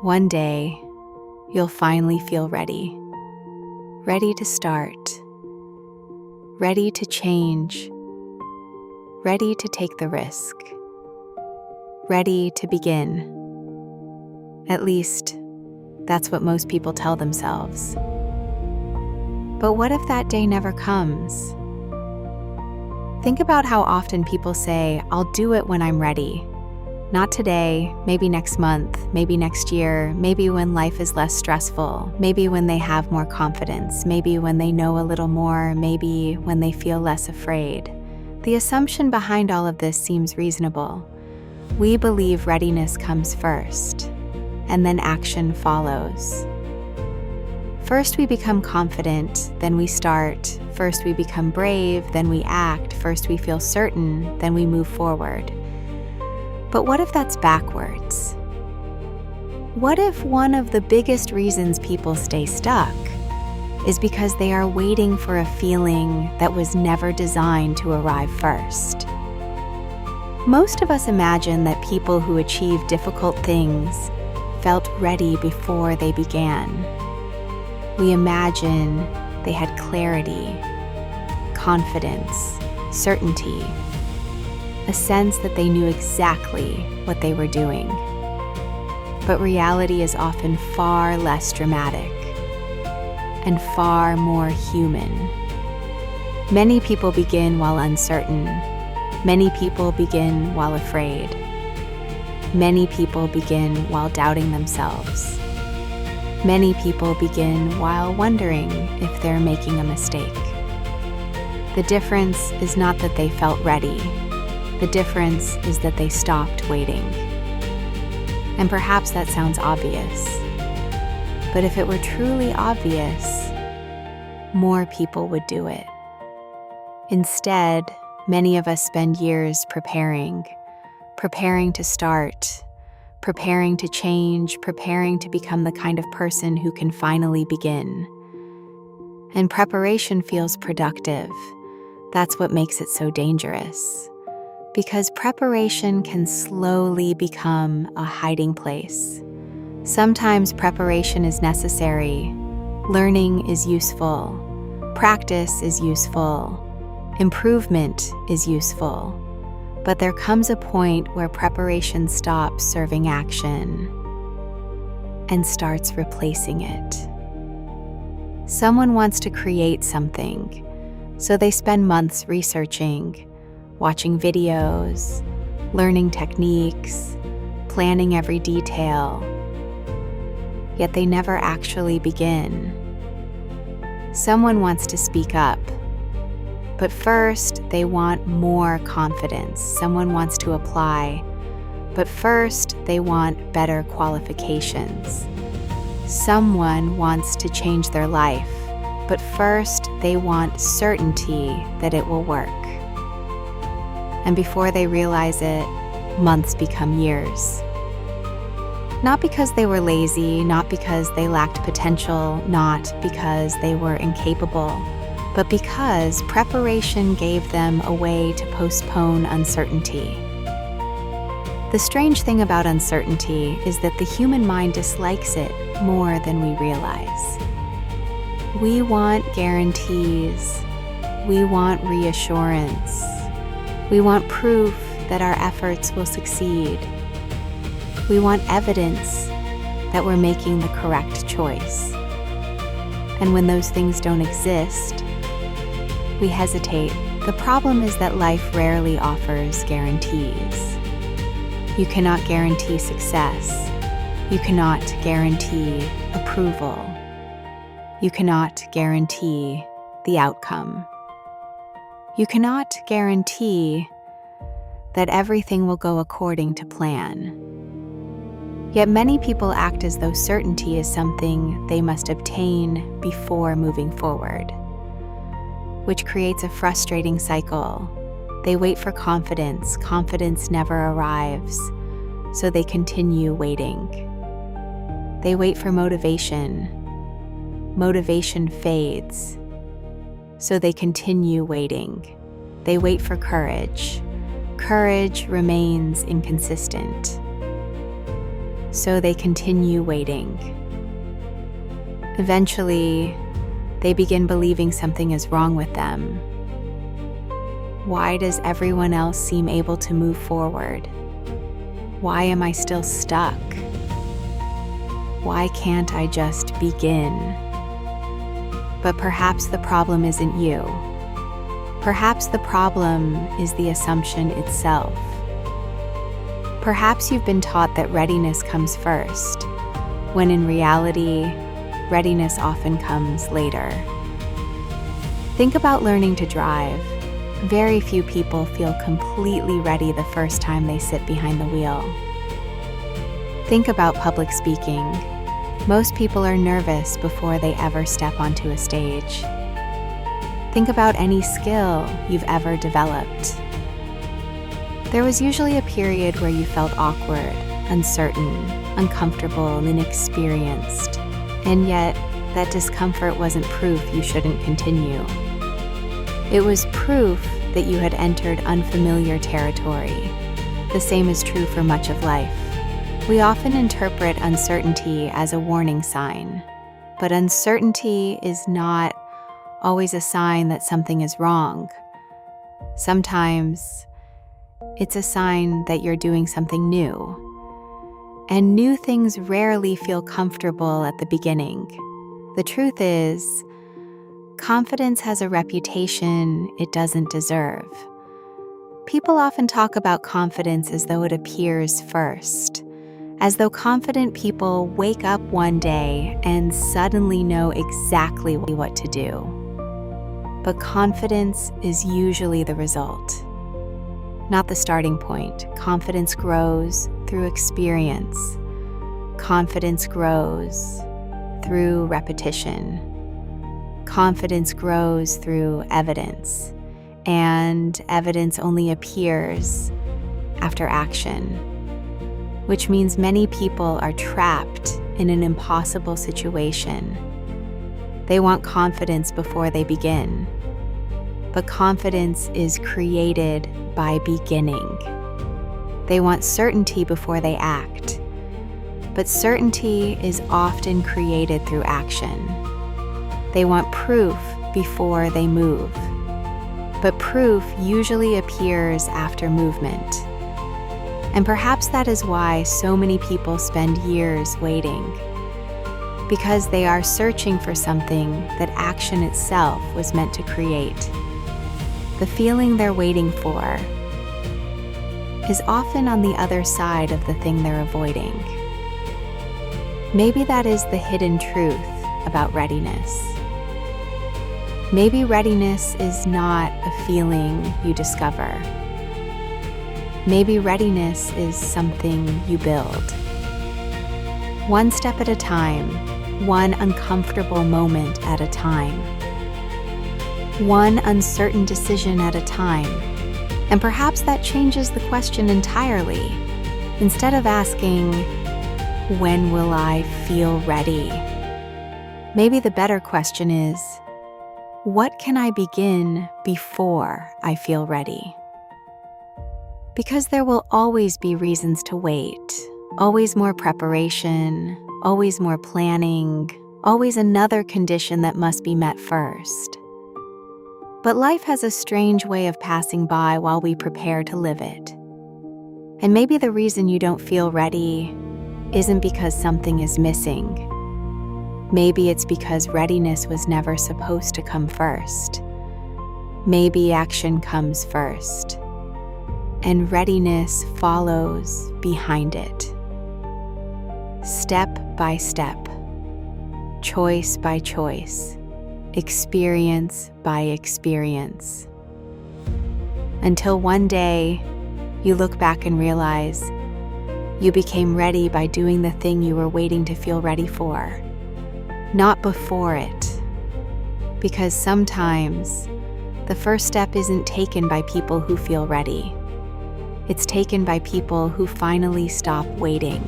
One day, you'll finally feel ready. Ready to start. Ready to change. Ready to take the risk. Ready to begin. At least, that's what most people tell themselves. But what if that day never comes? Think about how often people say, "I'll do it when I'm ready." Not today, maybe next month, maybe next year, maybe when life is less stressful, maybe when they have more confidence, maybe when they know a little more, maybe when they feel less afraid. The assumption behind all of this seems reasonable. We believe readiness comes first, and then action follows. First we become confident, then we start. First we become brave, then we act. First we feel certain, then we move forward. But what if that's backwards? What if one of the biggest reasons people stay stuck is because they are waiting for a feeling that was never designed to arrive first? Most of us imagine that people who achieve difficult things felt ready before they began. We imagine they had clarity, confidence, certainty, a sense that they knew exactly what they were doing. But reality is often far less dramatic and far more human. Many people begin while uncertain. Many people begin while afraid. Many people begin while doubting themselves. Many people begin while wondering if they're making a mistake. The difference is not that they felt ready. The difference is that they stopped waiting. And perhaps that sounds obvious. But if it were truly obvious, more people would do it. Instead, many of us spend years preparing to start, preparing to change, preparing to become the kind of person who can finally begin. And preparation feels productive. That's what makes it so dangerous. Because preparation can slowly become a hiding place. Sometimes preparation is necessary. Learning is useful. Practice is useful. Improvement is useful. But there comes a point where preparation stops serving action and starts replacing it. Someone wants to create something, so they spend months researching, watching videos, learning techniques, planning every detail. Yet they never actually begin. Someone wants to speak up, but first they want more confidence. Someone wants to apply, but first they want better qualifications. Someone wants to change their life, but first they want certainty that it will work. And before they realize it, months become years. Not because they were lazy, not because they lacked potential, not because they were incapable, but because preparation gave them a way to postpone uncertainty. The strange thing about uncertainty is that the human mind dislikes it more than we realize. We want guarantees. We want reassurance. We want proof that our efforts will succeed. We want evidence that we're making the correct choice. And when those things don't exist, we hesitate. The problem is that life rarely offers guarantees. You cannot guarantee success. You cannot guarantee approval. You cannot guarantee the outcome. You cannot guarantee that everything will go according to plan. Yet many people act as though certainty is something they must obtain before moving forward, which creates a frustrating cycle. They wait for confidence. Confidence never arrives, so they continue waiting. They wait for motivation. Motivation fades, so they continue waiting. They wait for courage. Courage remains inconsistent. so they continue waiting. Eventually, they begin believing something is wrong with them. Why does everyone else seem able to move forward? Why am I still stuck? Why can't I just begin? But perhaps the problem isn't you. Perhaps the problem is the assumption itself. Perhaps you've been taught that readiness comes first, when in reality, readiness often comes later. Think about learning to drive. Very few people feel completely ready the first time they sit behind the wheel. Think about public speaking. Most people are nervous before they ever step onto a stage. Think about any skill you've ever developed. There was usually a period where you felt awkward, uncertain, uncomfortable, and inexperienced, and yet that discomfort wasn't proof you shouldn't continue. It was proof that you had entered unfamiliar territory. The same is true for much of life. We often interpret uncertainty as a warning sign, but uncertainty is not always a sign that something is wrong. Sometimes it's a sign that you're doing something new. And new things rarely feel comfortable at the beginning. The truth is, confidence has a reputation it doesn't deserve. People often talk about confidence as though it appears first, as though confident people wake up one day and suddenly know exactly what to do. But confidence is usually the result, not the starting point. Confidence grows through experience. Confidence grows through repetition. Confidence grows through evidence, and evidence only appears after action, which means many people are trapped in an impossible situation. They want confidence before they begin, but confidence is created by beginning. They want certainty before they act, but certainty is often created through action. They want proof before they move, but proof usually appears after movement. And perhaps that is why so many people spend years waiting, because they are searching for something that action itself was meant to create. The feeling they're waiting for is often on the other side of the thing they're avoiding. Maybe that is the hidden truth about readiness. Maybe readiness is not a feeling you discover. Maybe readiness is something you build. One step at a time, one uncomfortable moment at a time, one uncertain decision at a time. And perhaps that changes the question entirely. Instead of asking, when will I feel ready? Maybe the better question is, what can I begin before I feel ready? Because there will always be reasons to wait, always more preparation, always more planning, always another condition that must be met first. But life has a strange way of passing by while we prepare to live it. And maybe the reason you don't feel ready isn't because something is missing. Maybe it's because readiness was never supposed to come first. Maybe action comes first, and readiness follows behind it. Step by step, choice by choice, experience by experience. Until one day, you look back and realize you became ready by doing the thing you were waiting to feel ready for, not before it. Because sometimes the first step isn't taken by people who feel ready. It's taken by people who finally stop waiting.